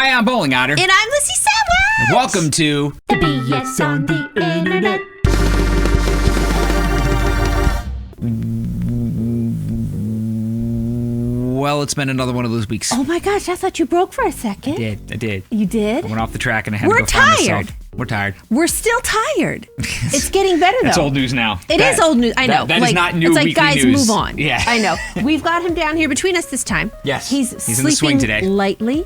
Hi, I'm Bowling Otter. And I'm Lissy Sandwich. And welcome to the BS on the Internet. Well, it's been another one of those weeks. Oh my gosh, I thought you broke for a second. I did. You did? I went off the track and I had to go find myself. We're tired. We're still tired. It's getting better, though. It's old news now. It is old news. I know. That is not new weekly news. It's like, guys, news. move on. Yeah. I know. We've got him down here between us this time. Yes. He's in the swing today. lightly.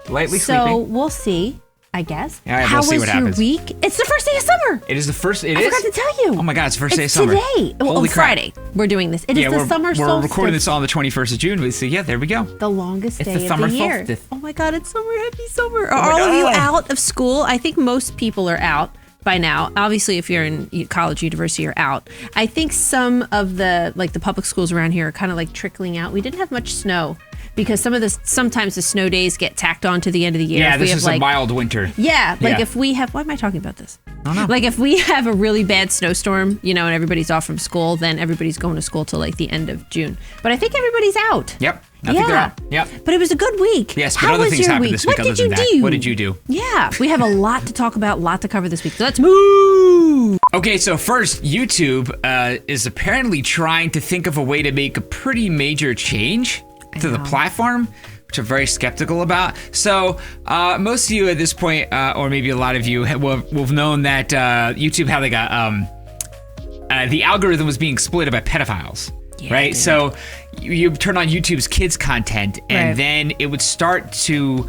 Lightly so sleeping. we'll see, I guess. All right, How we'll see was what your happens. week? It's the first day of summer. It is the first. I forgot to tell you. Oh my God, it's the first day of summer. Today. Well, Holy crap. Friday. We're doing this. It is the summer solstice. We're recording this on the 21st of June. So yeah, there we go. The longest it's day the summer of the year. solstice. Oh my God, it's summer. Happy summer. Are all of you out of school? I think most people are out by now. Obviously, if you're in college, university, you're out. I think some of the public schools around here are kind of like trickling out. We didn't have much snow because sometimes the snow days get tacked on to the end of the year. Yeah, this is a mild winter. Yeah, if we have, why am I talking about this? I don't know. Like if we have a really bad snowstorm, and everybody's off from school, then everybody's going to school till like the end of June. But I think everybody's out. Yep. I think they're out. Yep. But it was a good week. Yes, but How other was things your happened week? this week What other did than you that. do? What did you do? Yeah, we have a lot to talk about, a lot to cover this week. So let's move. Okay, so first, YouTube is apparently trying to think of a way to make a pretty major change to the platform, which I'm very skeptical about. So most of you at this point, or maybe a lot of you, will have known that YouTube had like the algorithm was being exploited by pedophiles. Yeah, right? So you turn on YouTube's kids content and then it would start to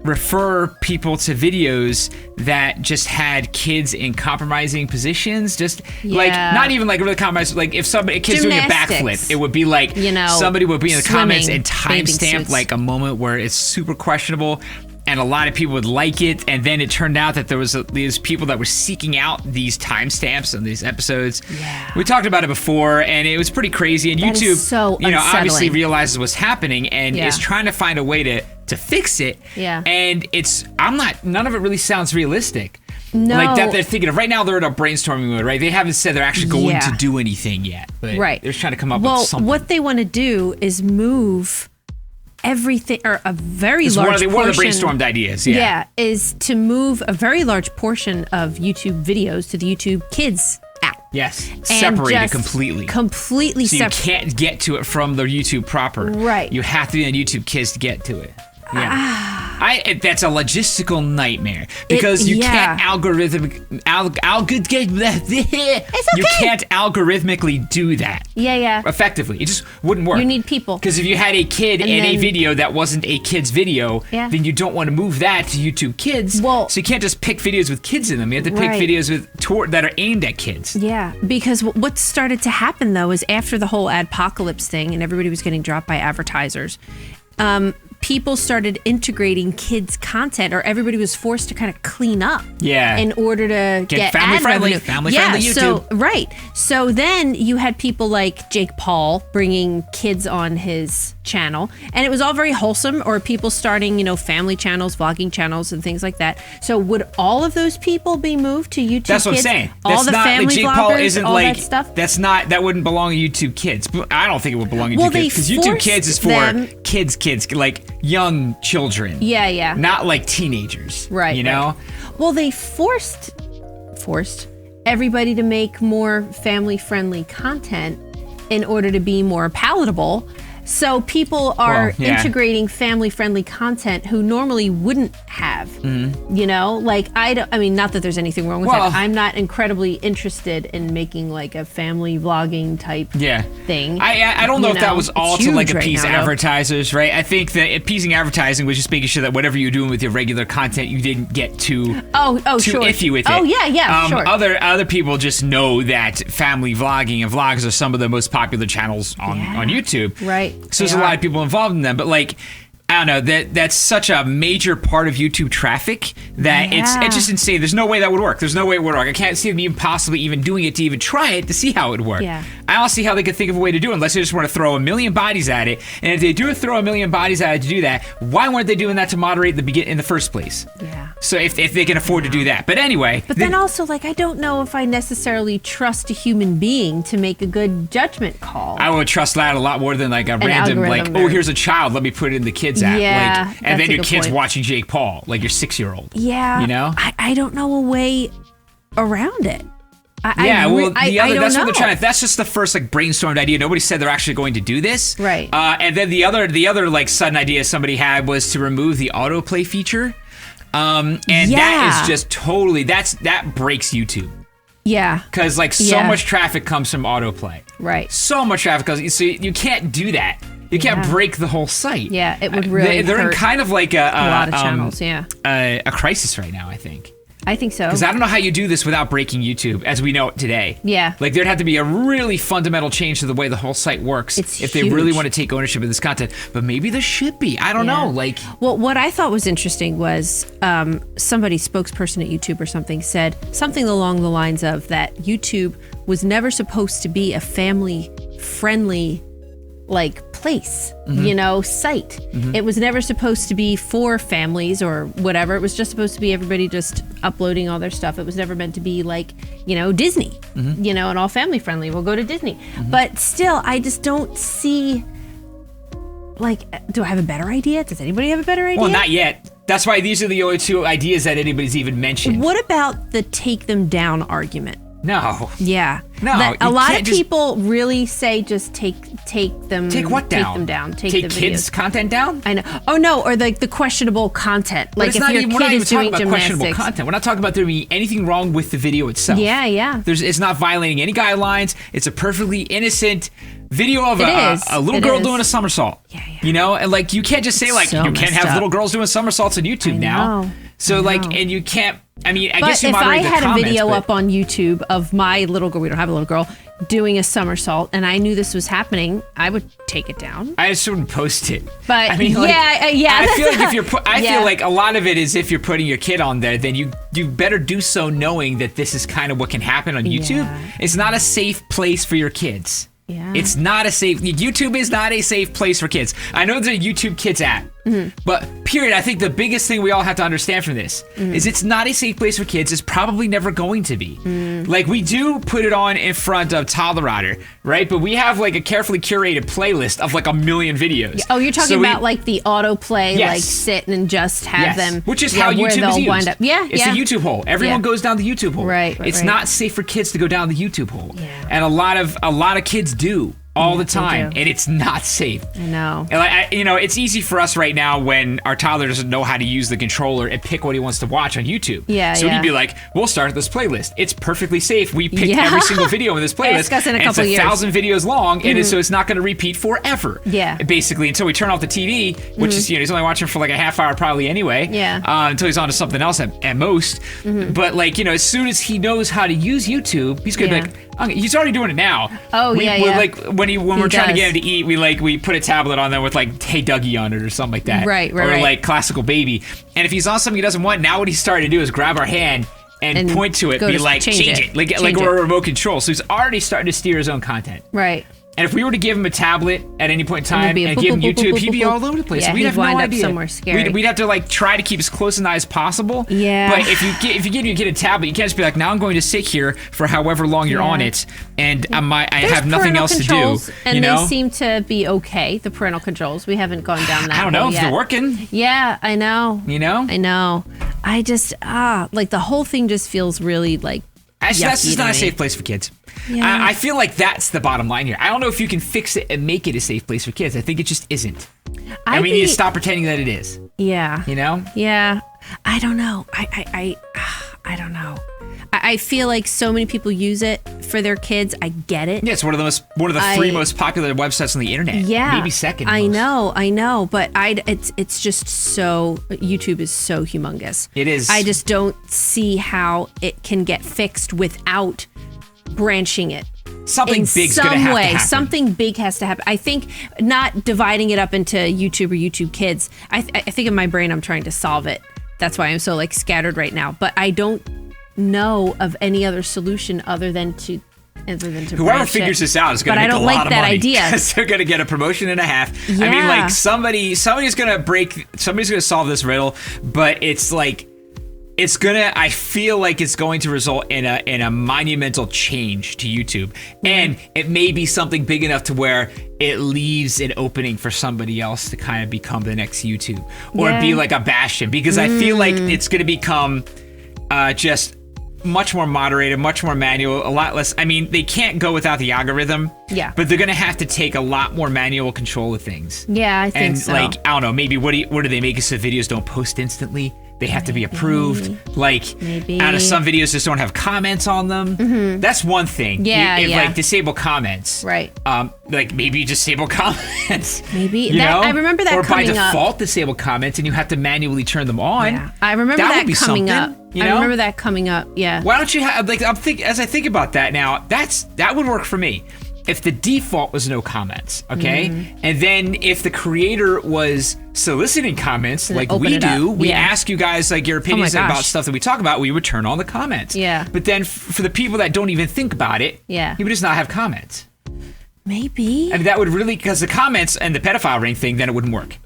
refer people to videos that just had kids in compromising positions, like not even like really compromised, like if a kid's doing a backflip, it would be like somebody would be in the comments and timestamp like a moment where it's super questionable. And a lot of people would like it, and then it turned out that there was these people that were seeking out these timestamps on these episodes. Yeah. We talked about it before, and it was pretty crazy. And that YouTube, is so obviously realizes what's happening and is trying to find a way to fix it. Yeah. And none of it really sounds realistic. No. Like that they're thinking of right now. They're in a brainstorming mode, right? They haven't said they're actually going to do anything yet, but they're just trying to come up with something. What they want to do is move everything, or a very large portion. One of the brainstormed ideas, is to move a very large portion of YouTube videos to the YouTube Kids app. Yes, separated completely. Completely separate. So you can't get to it from the YouTube proper. Right. You have to be on YouTube Kids to get to it. Yeah. That's a logistical nightmare because you can't you can't algorithmically do that. Effectively. It just wouldn't work. You need people. Because if you had a kid in a video that wasn't a kid's video, then you don't want to move that to YouTube Kids. Well, so you can't just pick videos with kids in them. You have to pick videos that are aimed at kids. Yeah, because what started to happen though is after the whole adpocalypse thing and everybody was getting dropped by advertisers, people started integrating kids' content, or everybody was forced to kind of clean up in order to get family-friendly YouTube. So then you had people like Jake Paul bringing kids on his channel, and it was all very wholesome, or people starting, family channels, vlogging channels, and things like that. So would all of those people be moved to YouTube That's what Kids? I'm saying. All the family Jake vloggers, Paul isn't all like, that stuff? That wouldn't belong to YouTube Kids. I don't think it would belong to YouTube Kids. Because YouTube Kids is for kids, like young children. Yeah. Not like teenagers. Right. Well, they forced everybody to make more family-friendly content in order to be more palatable. So people are integrating family-friendly content who normally wouldn't have. Like not that there's anything wrong with that. I'm not incredibly interested in making like a family vlogging type thing. I don't know if that was all to like appease advertisers, right? I think that appeasing advertising was just making sure that whatever you're doing with your regular content, you didn't get too iffy with it. Oh yeah, sure. Other people just know that family vlogging and vlogs are some of the most popular channels on YouTube. Right. So there's a lot of people involved in them, but like, I don't know, that's such a major part of YouTube traffic that it's just insane. There's no way that would work. There's no way it would work. I can't see them even possibly even doing it to even try it to see how it would work. Yeah. I don't see how they could think of a way to do it unless they just want to throw a million bodies at it. And if they do throw a million bodies at it to do that, why weren't they doing that to moderate in the first place? Yeah. So if they can afford to do that. But anyway. But then also, like, I don't know if I necessarily trust a human being to make a good judgment call. I would trust that a lot more than like a random, like, oh, here's a child, let me put it in the kids app. Yeah, like, and then your kid's point. watching Jake Paul, like your 6-year-old. Yeah. You know? I don't know a way around it. That's what they're trying to. That's just the first like brainstormed idea. Nobody said they're actually going to do this. Right. And then the other like sudden idea somebody had was to remove the autoplay feature. That is just totally that breaks YouTube. Yeah. Because like so much traffic comes from autoplay. Right. So much traffic goes. So you can't do that. You can't break the whole site. Yeah, it would really. They're in kind of like a lot of channels. A crisis right now, I think. I think so. Because I don't know how you do this without breaking YouTube as we know it today. Yeah. Like there'd have to be a really fundamental change to the way the whole site works if they really want to take ownership of this content. But maybe there should be. I don't know. Like, well, what I thought was interesting was somebody spokesperson at YouTube or something said something along the lines of that YouTube was never supposed to be a family-friendly like place, site. It was never supposed to be for families or whatever. It was just supposed to be everybody just uploading all their stuff. It was never meant to be like, Disney, and all family friendly. We'll go to Disney. But still, I just don't see, like, do I have a better idea? Does anybody have a better idea? Well, not yet. That's why these are the only two ideas that anybody's even mentioned. What about the take them down argument? No. Yeah. No. A lot of people really say just take them. Take what down? Take them down. Take the kids' content down? I know. Oh no, or the questionable content. But like if your kid is doing gymnastics. Questionable content. We're not talking about there being anything wrong with the video itself. Yeah. It's not violating any guidelines. It's a perfectly innocent video of a little girl doing a somersault. Yeah. And like you can't just say like you can't have little girls doing somersaults on YouTube now. So like, and you can't. I mean, I guess you moderate the comments. But if I had a video up on YouTube of my little girl, we don't have a little girl, doing a somersault, and I knew this was happening, I would take it down. I just wouldn't post it. But I mean, I feel like if you're, feel like a lot of it is if you're putting your kid on there, then you better do so knowing that this is kind of what can happen on YouTube. It's not a safe place for your kids. Yeah. It's not a safe. YouTube is not a safe place for kids. I know there's a YouTube Kids app, but period. I think the biggest thing we all have to understand from this is it's not a safe place for kids. It's probably never going to be. Like we do put it on in front of Toddlerator, right? But we have like a carefully curated playlist of like 1 million videos. Oh, you're talking about like the autoplay, like sit and just have them, which is how YouTube is used. Wind up. It's a YouTube hole. Everyone goes down the YouTube hole. Right. It's not safe for kids to go down the YouTube hole. Yeah. And a lot of kids do all the time, and it's not safe. I know. And it's easy for us right now when our toddler doesn't know how to use the controller and pick what he wants to watch on YouTube. So he'd be like, we'll start this playlist. It's perfectly safe. We picked every single video in this playlist. It's 1,000 videos long, and so it's not going to repeat forever. Basically, until we turn off the TV, which is, he's only watching for like a half hour probably anyway. Until he's on to something else at most. But like, as soon as he knows how to use YouTube, he's going to be like, okay, he's already doing it now. Like when we're trying to get him to eat, we put a tablet on there with like Hey Dougie on it or something like that. Right. Or like Classical Baby. And if he's on something he doesn't want, now what he's starting to do is grab our hand and point to it, be like, change it. Like we're a remote control. So he's already starting to steer his own content. Right. And if we were to give him a tablet at any point in time and give him YouTube, he'd be all over the place. We'd have no idea. Somewhere scary. We'd have to like try to keep as close an eye as possible. Yeah. But if you give your kid a tablet, you can't just be like, now I'm going to sit here for however long you're on it, and I have nothing else to do. And they seem to be okay. The parental controls. We haven't gone down that. I don't know if they're working. Yeah, I know. I know. I just like the whole thing just feels really like. Actually, that's just not a safe place for kids. Yeah. I feel like that's the bottom line here. I don't know if you can fix it and make it a safe place for kids. I think it just isn't. And we need to stop pretending that it is. Yeah. Yeah. I don't know. I don't know. I feel like so many people use it for their kids. I get it. Yeah, it's one of the 3 most popular websites on the internet. Yeah, maybe second. I know, but it's just so YouTube is so humongous. It is. I just don't see how it can get fixed without branching it. Something big's gonna have to happen. Something big has to happen. I think not dividing it up into YouTube or YouTube Kids. I think in my brain I'm trying to solve it. That's why I'm so like scattered right now. But I don't know of any other solution other than to whoever figures this out is going to make a lot of money. But I don't like that idea. Because they're going to get a promotion and a half. Yeah. I mean, like somebody's going to solve this riddle, but it's like I feel like it's going to result in a monumental change to YouTube. And it may be something big enough to where it leaves an opening for somebody else to kind of become the next YouTube or be like a bastion, because I feel like it's going to become just much more moderated, much more manual, a lot less. I mean, they can't go without the algorithm. Yeah. But they're going to have to take a lot more manual control of things. Yeah, I think so. And like, I don't know, maybe what do they make it so videos don't post instantly? They have to be approved. Like, out of some videos just don't have comments on them. That's one thing. Yeah, like disable comments. Right. Like maybe disable comments. Maybe. You know? I remember that coming up. Or by default disable comments and you have to manually turn them on. Yeah. I remember that coming up. You know? I remember that coming up. Yeah. Why don't you have like as I think about that now, that would work for me. If the default was no comments, okay? And then if the creator was soliciting comments like we do, we ask you guys like your opinions about stuff that we talk about, we would turn on the comments. Yeah. But then for the people that don't even think about it, you would just not have comments. Maybe. I mean, that would really, because the comments and the pedophile ring thing, then it wouldn't work.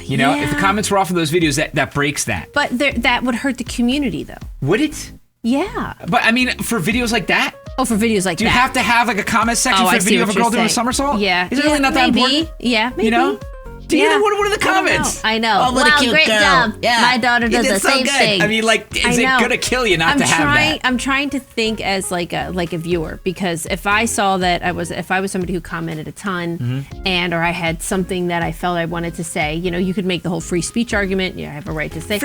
You know, if the comments were off of those videos, that breaks that. But that would hurt the community though. Would it? Yeah. But I mean, for videos like that? Oh, for videos like that. Do you have to have like a comment section for a video of a girl doing a somersault? Yeah. Is it really not that important? Yeah, maybe. You know? What are the comments? I know. Oh, what a cute great girl. job. Yeah. My daughter does the same thing. I mean, like, is it gonna kill you not to have that? I'm trying to think as like a viewer, because if I saw that if I was somebody who commented a ton or I had something that I felt I wanted to say, you know, you could make the whole free speech argument. Yeah, I have a right to say.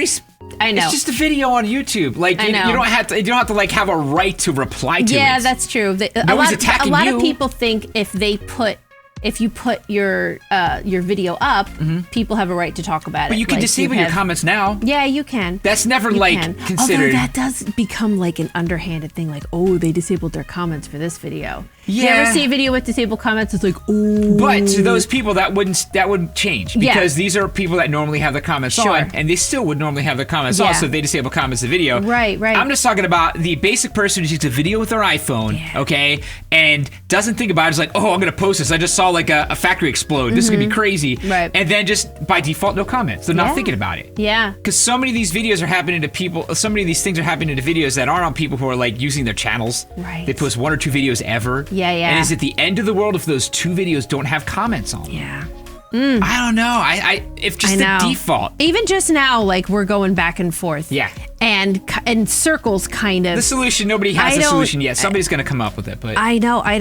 I know. It's just a video on YouTube. Like you don't have to like have a right to reply to it. Yeah, that's true. A lot of people think if you put your video up, people have a right to talk about it. But you can disable your comments now. Yeah, you can. That's never considered. Although that does become like an underhanded thing, like, oh, they disabled their comments for this video. Yeah. You ever see a video with disabled comments? It's like, oh. But to those people, that wouldn't change, because these are people that normally have the comments on, and they still would normally have the comments on, so if they disable comments in the video. Right. I'm just talking about the basic person who shoots a video with their iPhone, okay, and doesn't think about it. It's like, oh, I'm going to post this. I just saw like a factory explode. This is going to be crazy. Right. And then just by default, no comments. They're not thinking about it. Yeah. Because so many of these videos are happening to people, so many of these things are happening to videos that aren't on people who are like using their channels. Right. They post 1 or 2 videos ever. Yeah. And is it the end of the world if those 2 videos don't have comments on them? Yeah. I don't know. If just the default. Even just now, like, we're going back and forth. Yeah. And in circles, kind of. The solution, nobody has a solution yet. Somebody's going to come up with it, but I know. I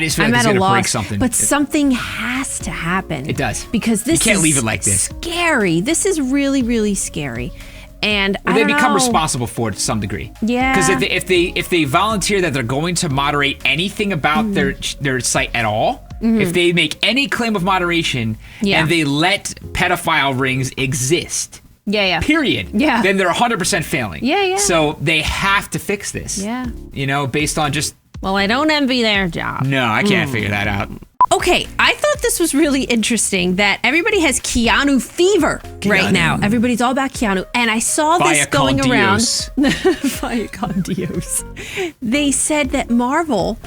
just feel like it's going to break something. But something has to happen. It does. Because this you can't leave it like this. Scary. This is really, really scary. And they become responsible for it to some degree. Yeah. Because if they volunteer that they're going to moderate anything about their site at all, if they make any claim of moderation and they let pedophile rings exist, period, then they're 100% failing. Yeah. So they have to fix this. Yeah. You know, based on just. Well, I don't envy their job. No, I can't figure that out. Okay, I thought this was really interesting that everybody has Keanu fever right now. Everybody's all about Keanu. And I saw this going around. Vaya con Dios. They said that Marvel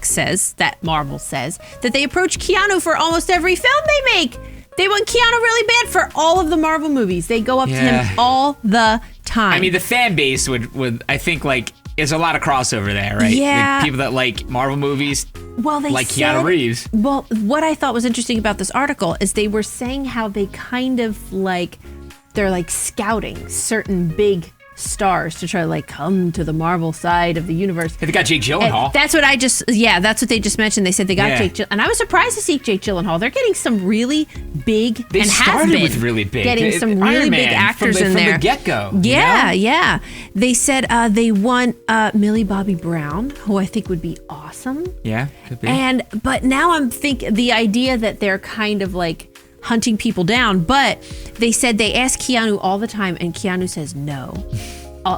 says that they approach Keanu for almost every film they make. They want Keanu really bad for all of the Marvel movies. They go up to him all the time. I mean, the fan base would I think, like, there's a lot of crossover there, right? Yeah. Like, people that like Marvel movies, they like Keanu Reeves. Well, what I thought was interesting about this article is they were saying how they kind of like, they're like scouting certain big stars to try to like come to the Marvel side of the universe. They got Jake Gyllenhaal. And that's what they just mentioned. They said they got Jake Gyllenhaal. And I was surprised to see Jake Gyllenhaal. They're getting some really big they and started have been with really big. Getting some Iron really Man big actors from in there. From the get-go. Yeah. They said they want Millie Bobby Brown, who I think would be awesome. Yeah, could be. But now I'm thinking the idea that they're kind of like hunting people down, but they said they ask Keanu all the time and Keanu says no.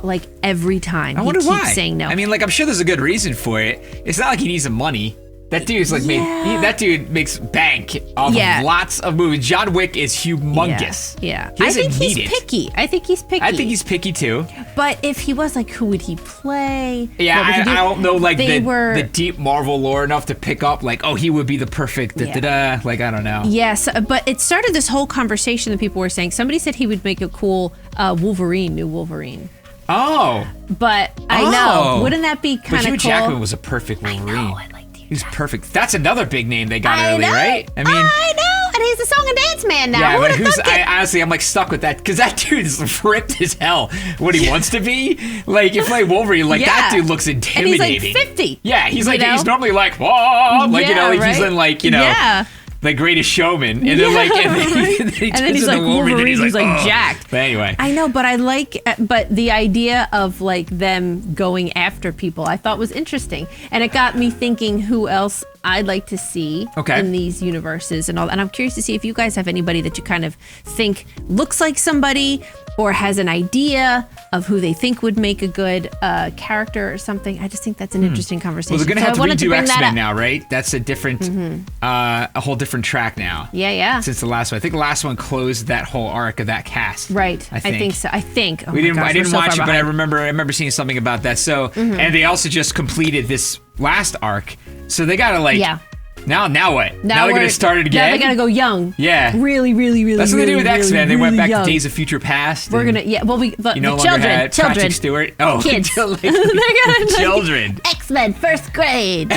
Like every time. I wonder why. He keeps saying no. I mean, like, I'm sure there's a good reason for it. It's not like he needs the money. That dude's like that dude makes bank off of lots of movies. John Wick is humongous. Yeah. I think he's picky. I think he's picky too. But if he was like, who would he play? Yeah, I don't know like the deep Marvel lore enough to pick up like, oh, he would be the perfect like, I don't know. Yes, but it started this whole conversation that people were saying. Somebody said he would make a cool new Wolverine. Oh. But I know. Wouldn't that be kind of cool? Hugh Jackman was a perfect Wolverine. I know. I liked Hugh He's perfect. That's another big name they got early, right? I know. And he's a song and dance man now. Yeah, but honestly, I'm like stuck with that because that dude is ripped as hell. What he wants to be, like you play Wolverine, like that dude looks intimidating. And he's like 50. Yeah, he's like he's normally like whoa, like he's in like the Greatest Showman, and then like, and then he's like Wolverine, he's like jacked. But anyway, I know, but but the idea of like them going after people, I thought was interesting, and it got me thinking who else I'd like to see in these universes and all. And I'm curious to see if you guys have anybody that you kind of think looks like somebody or has an idea of who they think would make a good character or something. I just think that's an interesting conversation. Well, they're going to have to redo X-Men now, right? That's a different, a whole different track now. Yeah. Since the last one. I think the last one closed that whole arc of that cast. Right. I think so. I think. I didn't watch it, but I remember seeing something about that. So, and they also just completed this last arc. So they got to like... Yeah. Now what? Now they're going to start it again? Now they got to go young. Yeah. Really. That's what they do with X-Men. They went back young. to Days of Future Past. We're going to, the children. Patrick Stewart. Oh, kids. They're gonna children. X-Men first grade.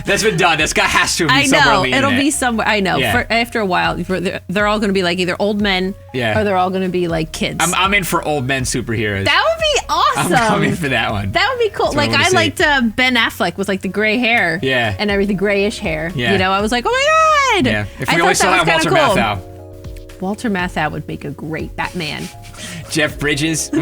That's been done. That's has to be somewhere on the internet. It'll be somewhere. I know. Yeah. After a while, they're all going to be like either old men or they're all going to be like kids. I'm in for old men superheroes. That would be awesome. I'm coming for that one. That would be cool. Like I liked Ben Affleck with like the gray hair. Yeah. And everything, grayish hair. Yeah. You know, I was like, oh my God. Yeah. If we only still had Walter Matthau. Walter Matthau would make a great Batman. Jeff Bridges. Yeah.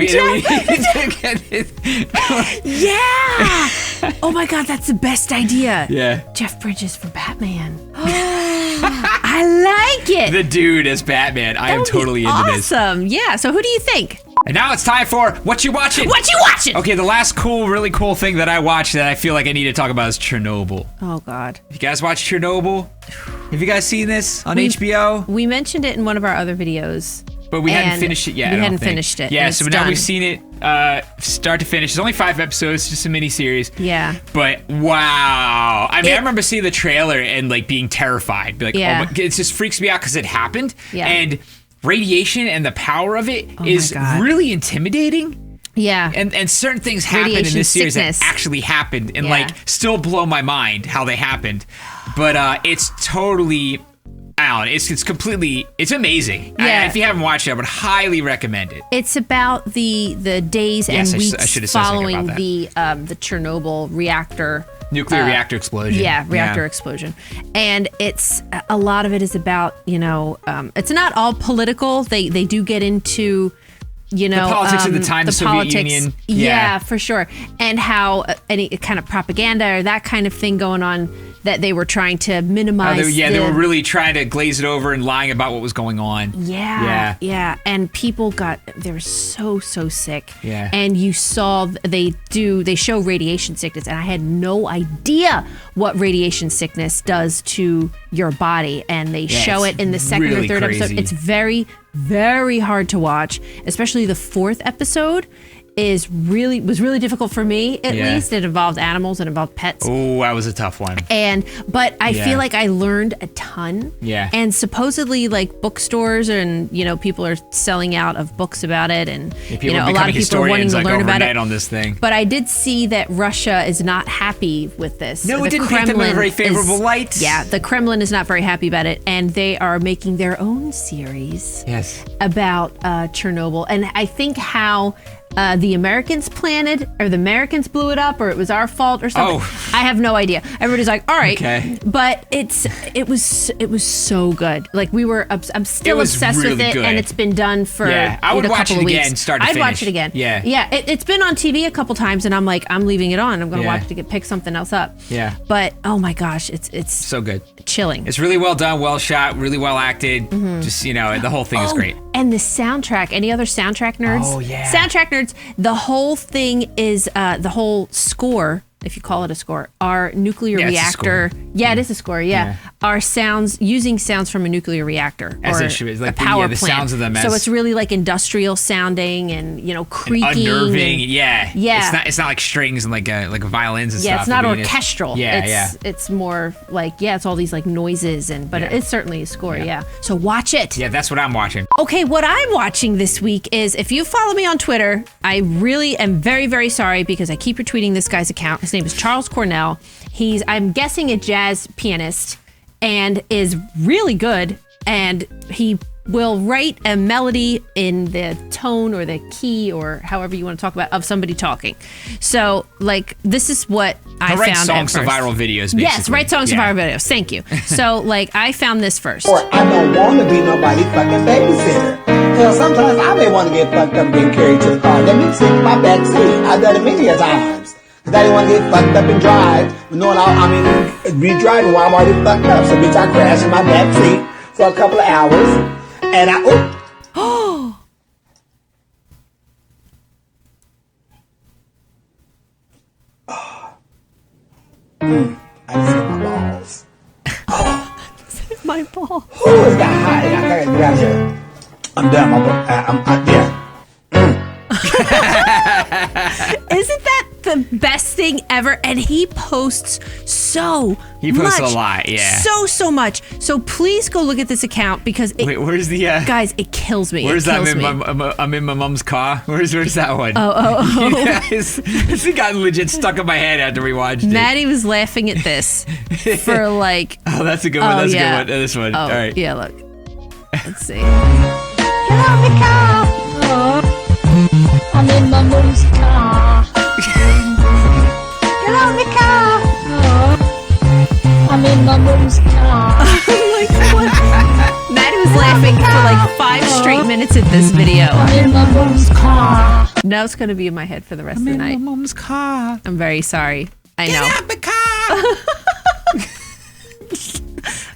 Oh my God, that's the best idea. Yeah. Jeff Bridges for Batman. I like it. The dude as Batman. I am totally into this. Awesome. Yeah. So who do you think? And now it's time for What You Watchin'? What You Watchin'? Okay, the last really cool thing that I watched that I feel like I need to talk about is Chernobyl. Oh, God. You guys watch Chernobyl? Have you guys seen this on HBO? We mentioned it in one of our other videos. But we hadn't finished it yet. We hadn't finished it. Yeah, so now we've seen it start to finish. It's only 5 episodes, just a mini-series. Yeah. But wow. I mean, I remember seeing the trailer and like being terrified. Be like, oh my, it just freaks me out because it happened. Yeah. And radiation and the power of it is really intimidating. Yeah. And certain things happen in this series that actually happened and like still blow my mind how they happened. But it's totally out. It's completely, it's amazing. Yeah. If you haven't watched it, I would highly recommend it. It's about the days and weeks following the Chernobyl reactor. Nuclear reactor explosion. Yeah, reactor explosion. And it's, a lot of it is about, it's not all political. They do get into, the politics of the time, the Soviet Union. Yeah, for sure. And how any kind of propaganda or that kind of thing going on that they were trying to minimize. They were really trying to glaze it over and lying about what was going on. Yeah. And people they were so sick. Yeah. And you saw they show radiation sickness, and I had no idea what radiation sickness does to your body. And they show it in the second or third episode. It's very, very hard to watch, especially the 4th episode. Was really difficult for me, at least. It involved animals, it involved pets. Oh, that was a tough one. But I feel like I learned a ton. Yeah. And supposedly, like, bookstores and, people are selling out of books about it, and a lot of people are wanting to learn about it on this thing. But I did see that Russia is not happy with this. No, it didn't paint them in a very favorable light. Yeah, the Kremlin is not very happy about it, and they are making their own series about Chernobyl. And I think how the Americans planted, or the Americans blew it up, or it was our fault or something. I have no idea. Everybody's like, all right. Okay. But it was so good. Like I'm still obsessed with it, and it's been done for I would watch it again, start to finish. I'd watch it again. Yeah. It's been on TV a couple times, and I'm like, I'm leaving it on. I'm going to watch it to pick something else up. Yeah. But oh my gosh, it's so good. Chilling. It's really well done, well shot, really well acted. Just the whole thing is great. And the soundtrack. Any other soundtrack nerds? Oh yeah. Soundtrack nerds. The whole thing is the whole score if you call it a score, our nuclear reactor. Yeah, it is a score. Yeah. Our sounds, using sounds from a nuclear reactor or like a power plant. The sounds of them. So it's really like industrial sounding and creaking, and unnerving. Yeah. It's not like strings and like violins and stuff. Yeah, it's not orchestral. Yeah, it's more like it's all these like noises but it's certainly a score. Yeah. So watch it. Yeah, that's what I'm watching. Okay, what I'm watching this week is, if you follow me on Twitter, I really am very, very sorry because I keep retweeting this guy's account. His name is Charles Cornell. He's, I'm guessing, a jazz pianist and is really good. And he will write a melody in the tone or the key or however you want to talk about of somebody talking. So, like, this is what I found. Write songs to viral videos, basically. Yes, write songs to viral videos. Thank you. So, like, I found this first. Or I don't want to be nobody's fucking babysitter. Hell, sometimes I may want to get fucked up and get carried to the car. Let me sit in my back seat. I've done it many a times. Cause I didn't want to get fucked up and drive. Knowing be driving while I'm already fucked up. So bitch, I crashed in my back seat for a couple of hours. And I, I just hit my balls. My ball. Who is that high? I gotta get out of here. I'm done. I'm yeah. Isn't that the best thing ever? And he posts so He posts much, a lot, yeah. So much. So please go look at this account because it, wait, where's the guys? It kills me. Where's that? I'm in my mom's car. Where's that one? Oh. Yeah, it's got legit stuck in my head after we watched it. Maddie was laughing at this for like. Oh, that's a good one. That's a good one. This one. Oh, all right. Yeah, look. Let's see. I'm in my mom's car. Get out of the car. I'm in my mom's car. Like, what? Maddie was laughing for like 5 straight minutes at this video. I'm in my mom's car. Now it's gonna be in my head for the rest of the night. I'm in my mom's car. I'm very sorry. I know. Get out the car.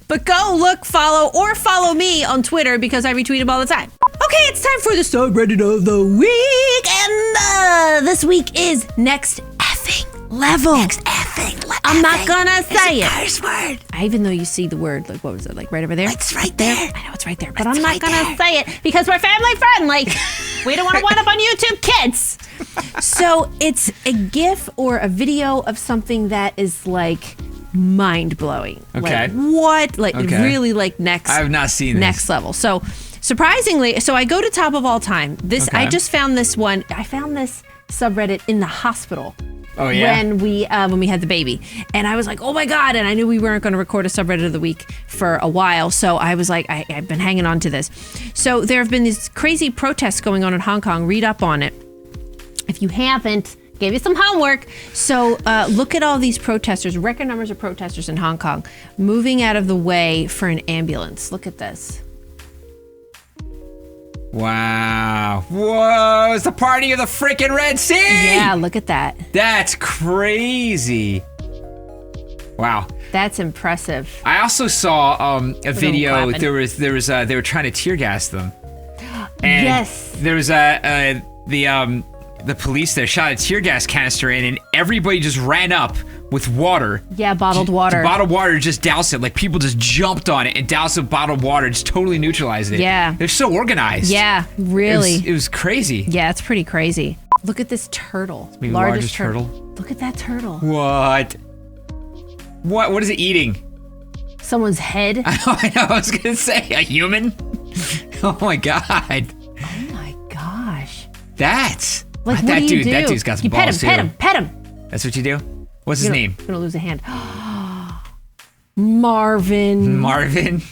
But go look, follow me on Twitter because I retweet him all the time. Okay, it's time for the subreddit of the week. And this week is next effing level. Next effing level. I'm not gonna say it. Curse word. Even though you see the word, like, what was it, like right over there? It's right there. I know it's right there, but I'm not gonna say it because we're family friendly. We don't want to wind up on YouTube, kids. So it's a GIF or a video of something that is like mind-blowing. Okay. Like, what? Like, really, like, next. I have not seen this. Next level. So, surprisingly, I go to top of all time. I just found this one. I found this subreddit in the hospital. Oh, yeah? When we had the baby. And I was like, oh my God. And I knew we weren't going to record a subreddit of the week for a while. So I was like, I've been hanging on to this. So there have been these crazy protests going on in Hong Kong. Read up on it. If you haven't, gave you some homework. So look at all these protesters, record numbers of protesters in Hong Kong, moving out of the way for an ambulance. Look at this. Wow. Whoa, it's the party of the freaking Red Sea. Yeah, look at that. That's crazy. Wow. That's impressive. I also saw a video. There was they were trying to tear gas them. And yes. There was the police there shot a tear gas canister in, and everybody just ran up with water. Yeah, bottled water. Bottled water, just doused it. Like, people just jumped on it and doused it with bottled water, just totally neutralized it. Yeah. They're so organized. Yeah, really. It was crazy. Yeah, it's pretty crazy. Look at this turtle. The largest turtle. Look at that turtle. What? What is it eating? Someone's head. I know, I was gonna say, a human? Oh my God. Oh my gosh. That's... Like, what that do you dude, do? That dude's got some balls too. Pet him. That's what you do? What's his name? I'm gonna lose a hand. Marvin. Marvin?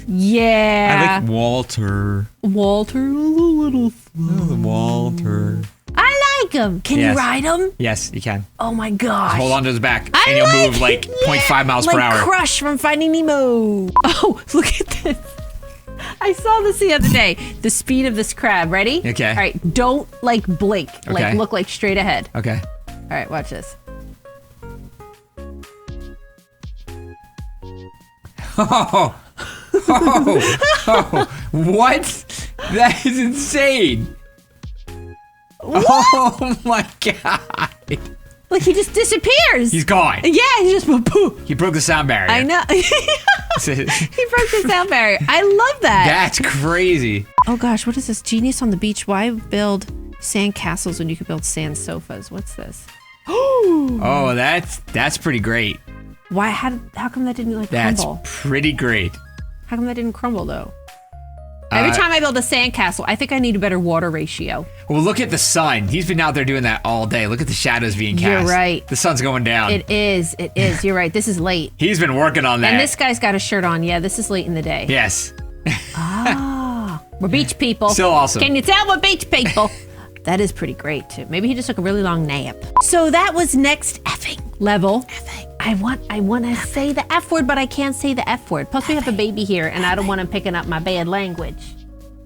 Yeah. I like Walter. Walter, a little Walter. I like him. Can you ride him? Yes, you can. Oh my gosh. Hold on to his back, and you'll move like 0.5 miles per hour. Like Crush from Finding Nemo. Oh, look at this. I saw this the other day. The speed of this crab. Ready? Okay. All right. Don't like blink. Okay. Like look like straight ahead. Okay. All right. Watch this. Oh. What? That is insane. What? Oh my God. Like he just disappears. He's gone. Yeah, he just poof. He broke the sound barrier. I know. He broke the sound barrier. I love that. That's crazy. Oh gosh, what is this? Genius on the beach. Why build sand castles when you could build sand sofas? What's this? Oh, that's pretty great. Why? How come that didn't crumble? That's pretty great. How come that didn't crumble though? Every time I build a sandcastle, I think I need a better water ratio. Well, look at the sun. He's been out there doing that all day. Look at the shadows being cast. You're right. The sun's going down. It is. You're right. This is late. He's been working on that. And this guy's got a shirt on. Yeah, this is late in the day. Yes. We're beach people. Still awesome. Can you tell we're beach people? That is pretty great, too. Maybe he just took a really long nap. So that was next effing level. I want to say the F word, but I can't say the F word. Plus, we have a baby here, and I don't want him picking up my bad language.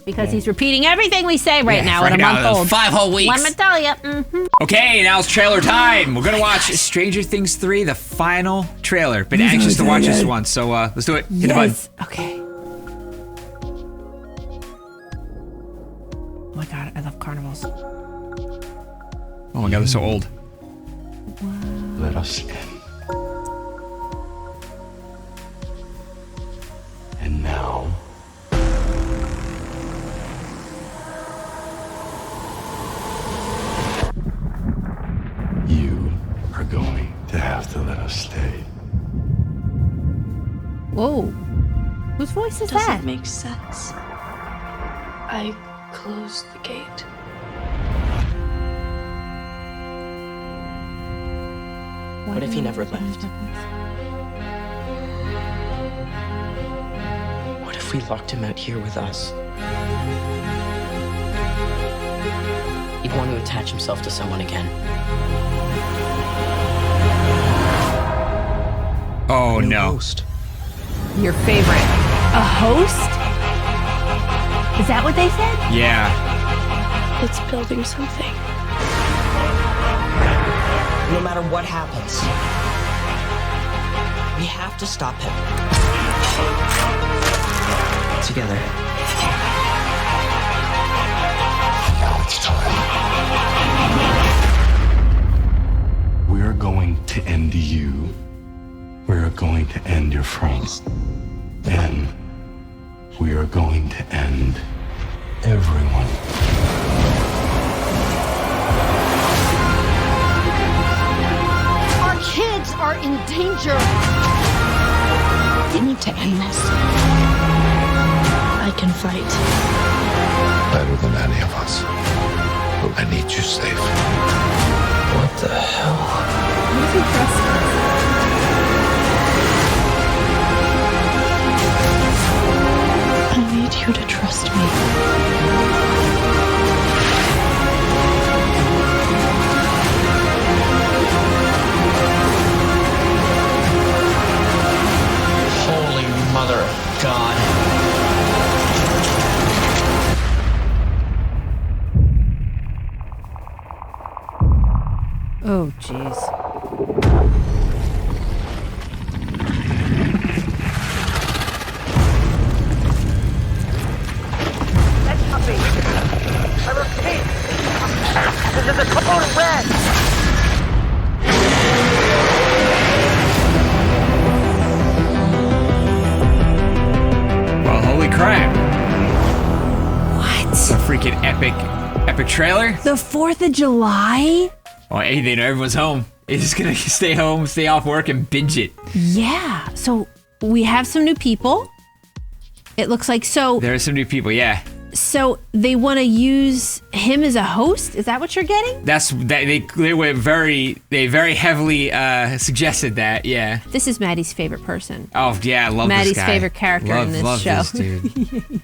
Because he's repeating everything we say right now at a month old. 5 whole weeks. Let me tell you. Okay, now it's trailer time. We're gonna watch Stranger Things 3, the final trailer. Been anxious to watch this one, so let's do it. Hit the button. Okay. Oh my god, I love carnivals. Oh my god, they're so old. Let us in. And now, you are going to have to let us stay. Whoa. Whose voice is that? Doesn't make sense. I closed the gate. What if he never left? What if we locked him out here with us? He'd want to attach himself to someone again. Oh no. Host. Your favorite. A host? Is that what they said? Yeah. It's building something. No matter what happens, we have to stop him. Together. Now it's time. We're going to end you. We're going to end your friends. And we are going to end everyone. Our kids are in danger. We need to end this. I can fight. Better than any of us. But I need you safe. What the hell? What if he trusts us? I need you to trust me. Holy Mother of God. Oh, jeez. Well, holy crap. What? It's a freaking epic trailer. The 4th of July? Oh, hey, they know everyone's home. They're just gonna stay home, stay off work, and binge it. Yeah. So we have some new people. It looks like so. There are some new people, yeah. So they want to use him as a host? Is that what you're getting? They went very heavily suggested that, yeah. This is Maddie's favorite person. Oh yeah, I love Maddie's this guy. favorite character in this show. Love this dude.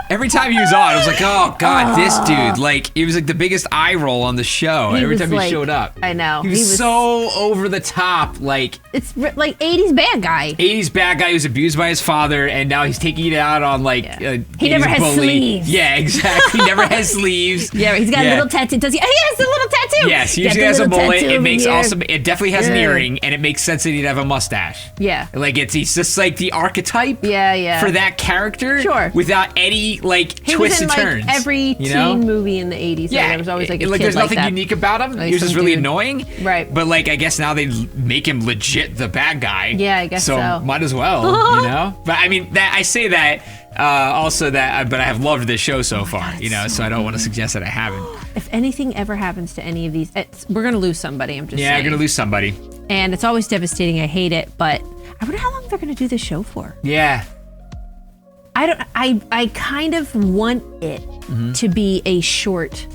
Every time he was on, I was like, oh god, this dude. Like, it was like the biggest eye roll on the show. Every time he showed up. I know. He was so over the top, like. It's like 80s bad guy. 80s bad guy who's abused by his father, and now he's taking it out on like. Yeah. He never has sleeves. Yeah, exactly. He never has sleeves. Yeah, he's got a little tattoo. Does he? Oh, he has a little tattoo. Yes, he usually has a mullet. It makes awesome. It definitely has an earring, and it makes sense that he'd have a mustache. Yeah. Like he's just like the archetype. Yeah. For that character. Sure. Without any He twists was in and turns. every teen movie in the 80s. Yeah, there was always like a like kid there's nothing that. unique about him. Like He was just some really dude. annoying. Right. But I guess now they make him legit the bad guy. Yeah, I guess so. Might as well, But I mean, I say that also but I have loved this show so far, God, so I don't want to suggest that I haven't. If anything ever happens to any of these, we're gonna lose somebody. I'm just saying. Yeah, I'm gonna lose somebody. And it's always devastating. I hate it, but I wonder how long they're gonna do this show for. Yeah. I kind of want it to be a short.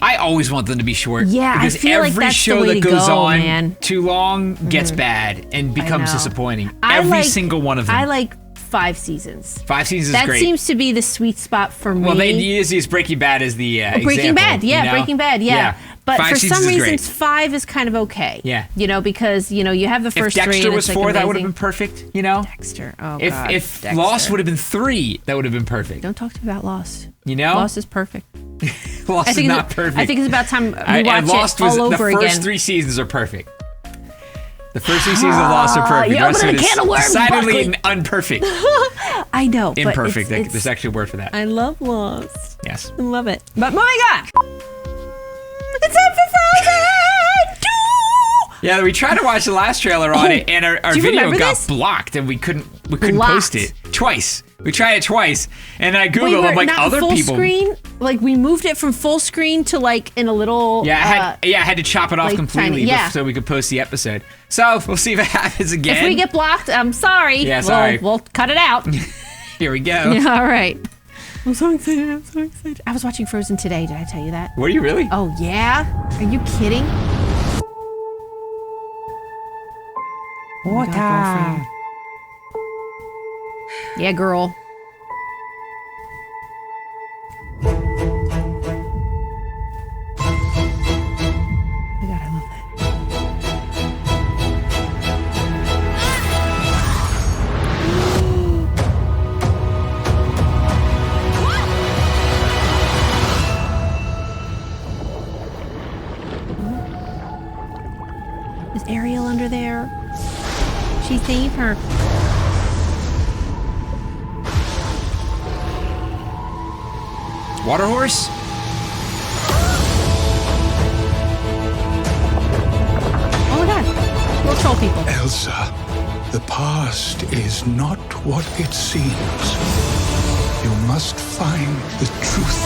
I always want them to be short. Yeah, because I feel like every that's show the way that to goes go, on man. too long gets bad and becomes know. disappointing. Every single one of them. I like 5 seasons. 5 seasons is That great. seems to be the sweet spot for me. Well, they use Breaking Bad as the Breaking example, Bad, yeah, Breaking Bad, yeah. But 5 for seasons some is reasons, great. 5 is kind of okay. Yeah. Because you have the If first 3. Dexter and was it's 4, like that would have amazing. been perfect. Dexter. Oh If God. if Dexter. Lost would have been 3, that would have been perfect. Don't talk to me about Lost. Lost is perfect. is not perfect. I think it's about time we and watch Lost it all was over the first again. 3 seasons are perfect. The first 3 seasons of Lost are perfect. you The rest opened of a it is can of worms, decidedly Buckley. unperfect. I know. but Imperfect. it's- There's actually a word for that. I love Lost. Yes. I love it. But moving on. It's time for Frozen 2! Yeah, we tried to watch the last trailer on it, and our do you video remember got this? blocked, and we couldn't Blocked. post it twice. We tried it twice, and I We googled. were I'm like, not other full people. screen. Like we moved it from full screen to in a little. Yeah, I had to chop it off like completely tiny, yeah. so we could post the episode. So we'll see if it happens again. If we get blocked, I'm sorry. Yeah, sorry. We'll cut it out. Here we go. Yeah, all right. I'm so excited. I was watching Frozen today. Did I tell you that? Were you really? Oh yeah? Are you kidding? Water. Yeah, girl. Oh my God, I love that. Is Ariel under there? She saved her. Water horse? Oh my God. Little troll people. Elsa, the past is not what it seems. You must find the truth.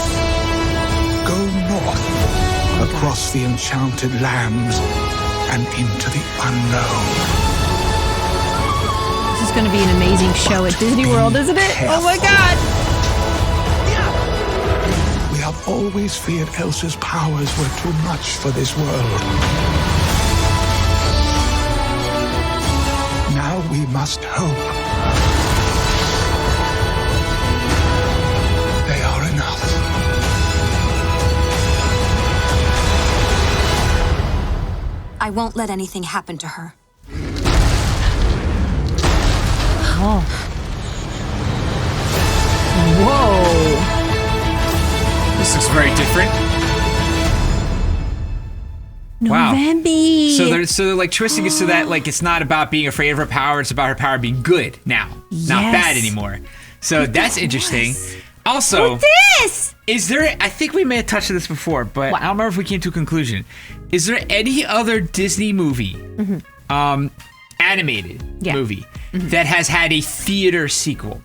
Go north, across the enchanted lands, and into the unknown. This is going to be an amazing show at Disney World, isn't it? Oh my God. We have always feared Elsa's powers were too much for this world. Now we must hope. They are enough. I won't let anything happen to her. Oh. Whoa. This looks very different. Wow. November. So they're like twisting it so that it's not about being afraid of her power, it's about her power being good now. Not Yes. bad anymore. So that's interesting. Also, What's this? is there, I think we may have touched on this before, but I don't remember if we came to a conclusion. Is there any other Disney movie, animated movie, that has had a theater sequel?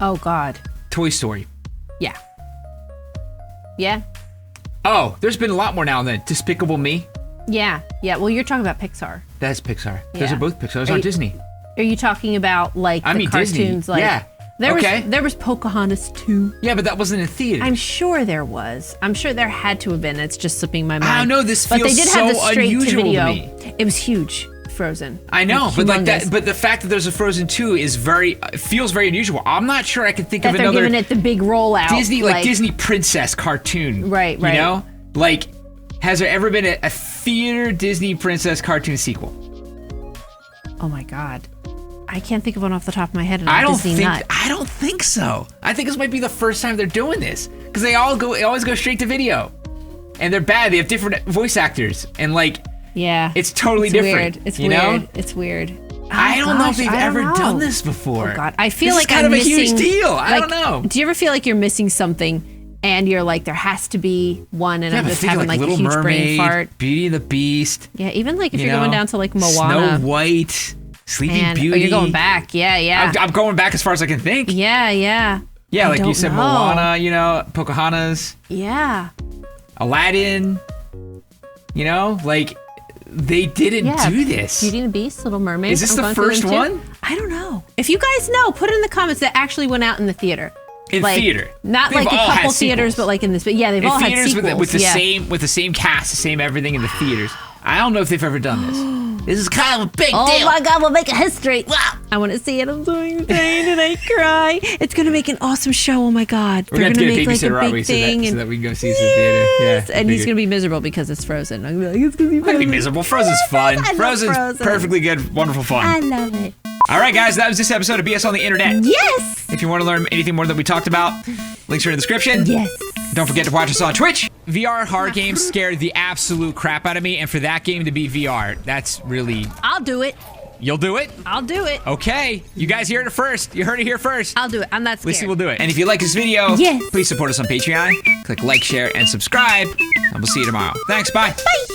Oh God. Toy Story. Yeah. Yeah. Oh, there's been a lot more now than Despicable Me. Yeah. Yeah. Well, you're talking about Pixar. That's Pixar. Those Yeah. are both Pixar. Those Are aren't you- Disney. Are you talking about the cartoons? Disney. Yeah. Okay. There was Pocahontas 2. Yeah, but that wasn't in theater. I'm sure there was. I'm sure there had to have been. It's just slipping my mind. I don't know. This But they feels did so have the straight to unusual video. to me. It was huge. Frozen. I know, but humongous. but the fact that there's a Frozen 2 is feels very unusual. I'm not sure I can think that of they're another giving it the big rollout. Disney Disney princess cartoon. Right. You know? Has there ever been a theater Disney princess cartoon sequel? Oh my God. I can't think of one off the top of my head. And I don't Disney think nut. I don't think so. I think this might be the first time they're doing this because they always go straight to video, and they're bad. They have different voice actors, and Yeah. it's totally It's different. Weird. It's you weird. know? It's weird. I don't know if they've ever know. done this before. Oh God, I feel this like is kind I'm of missing, a huge deal. I like, don't know. Do you ever feel like you're missing something, and you're like, there has to be one, and I'm but just think having like a Little huge Mermaid, brain fart? Beauty and the Beast. Yeah, even like if you're going down to like Moana, Snow White, Sleeping and, Beauty. or you're going back. Yeah. I'm going back as far as I can think. Yeah. Yeah, I like you don't said, know. Moana. Pocahontas. Yeah. Aladdin. Like they didn't do this. Beauty and the Beast, Little Mermaid. Is this the first one? I don't know. If you guys know, put it in the comments that actually went out in the theater. In theater. Not They've like a all couple had theaters, sequels. but like in this. But yeah, they've In all had theaters sequels. with the same cast, the same everything in the theaters. I don't know if they've ever done this. This is kind of a big deal. Oh my God, we'll make a history. I want to see it. I'm so excited and I cry. It's going to make an awesome show. Oh my God. We're going to make get a babysitter, like a are we? big thing. So that we can go see this in the theater. Yeah. And he's going to be miserable because it's Frozen. I'm going to be like, it's going to be I'm going to Frozen. be miserable. Frozen's fun. I love Frozen's Frozen. perfectly good, wonderful fun. I love it. All right, guys, that was this episode of BS on the Internet. Yes. If you want to learn anything more that we talked about, links are in the description. Yes. Don't forget to watch us on Twitch. VR horror games scared the absolute crap out of me, and for that game to be VR, that's really... I'll do it. You'll do it? I'll do it. Okay. You guys heard it first. You heard it here first. I'll do it. I'm not scared. Lacey will do it. And if you like this video, please support us on Patreon. Click like, share, and subscribe. And we'll see you tomorrow. Thanks. Bye. Bye.